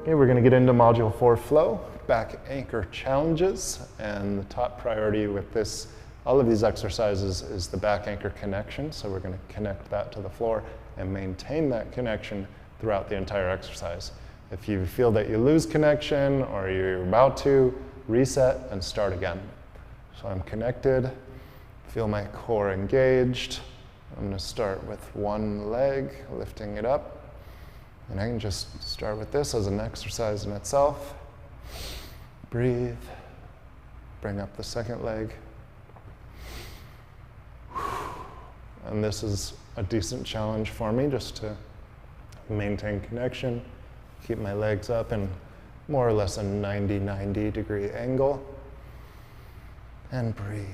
Okay, we're going to get into Module 4 flow, back anchor challenges, and the top priority with this, all of these exercises is the back anchor connection. So we're going to connect that to the floor and maintain that connection throughout the entire exercise. If you feel that you lose connection or you're about to, reset and start again. So I'm connected, feel my core engaged. I'm going to start with one leg, lifting it up. And I can just start with this as an exercise in itself. Breathe. Bring up the second leg. And this is a decent challenge for me, just to maintain connection, keep my legs up in more or less a 90 degree angle. And breathe.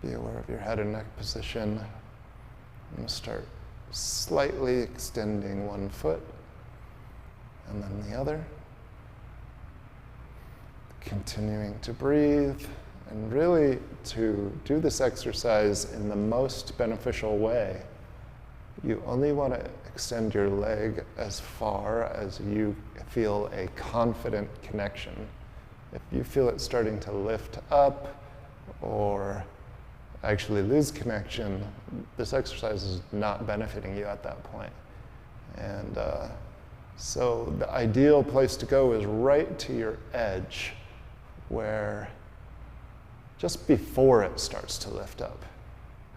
Be aware of your head and neck position. I'm going to start slightly extending one foot and then the other. Continuing to breathe, and really to do this exercise in the most beneficial way, you only want to extend your leg as far as you feel a confident connection. If you feel it starting to lift up or actually lose connection, this exercise is not benefiting you at that point. And so the ideal place to go is right to your edge, where just before it starts to lift up.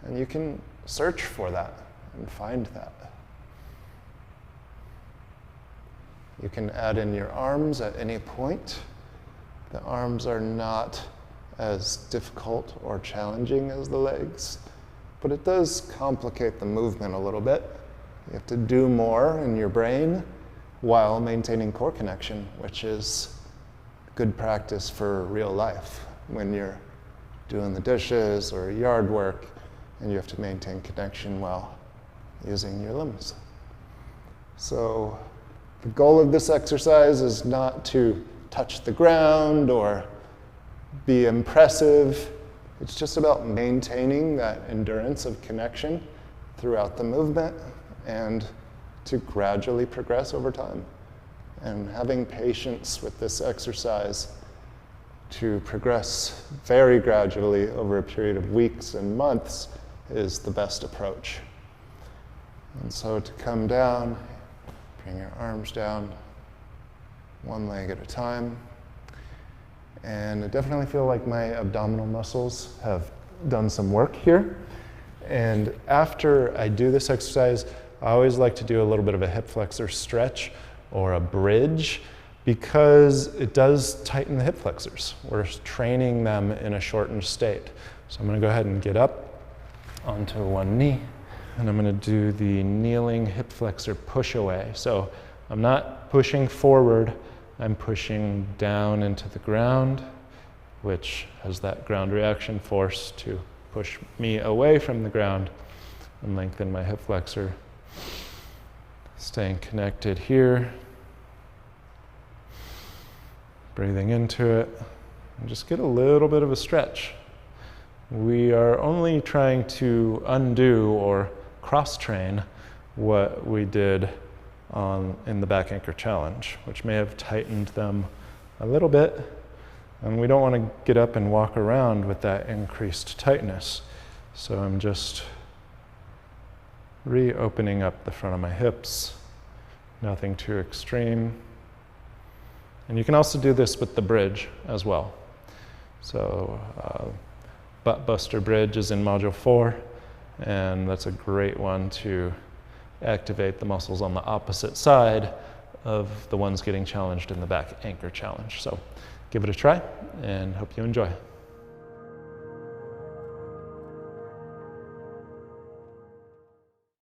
And you can search for that and find that. You can add in your arms at any point. The arms are not as difficult or challenging as the legs, but it does complicate the movement a little bit. You have to do more in your brain while maintaining core connection, which is good practice for real life when you're doing the dishes or yard work and you have to maintain connection while using your limbs. So the goal of this exercise is not to touch the ground or be impressive. It's just about maintaining that endurance of connection throughout the movement and to gradually progress over time. And having patience with this exercise to progress very gradually over a period of weeks and months is the best approach. And so to come down, bring your arms down, one leg at a time. And I definitely feel like my abdominal muscles have done some work here. And after I do this exercise, I always like to do a little bit of a hip flexor stretch or a bridge, because it does tighten the hip flexors. We're training them in a shortened state. So I'm going to go ahead and get up onto one knee, and I'm going to do the kneeling hip flexor push away. So I'm not pushing forward, I'm pushing down into the ground, which has that ground reaction force to push me away from the ground and lengthen my hip flexor. Staying connected here. Breathing into it. And just get a little bit of a stretch. We are only trying to undo or cross-train what we did in the back anchor challenge, which may have tightened them a little bit, and we don't want to get up and walk around with that increased tightness. So I'm just reopening up the front of my hips, nothing too extreme. And you can also do this with the bridge as well. So butt buster bridge is in Module 4, and that's a great one to activate the muscles on the opposite side of the ones getting challenged in the back anchor challenge. So give it a try and hope you enjoy.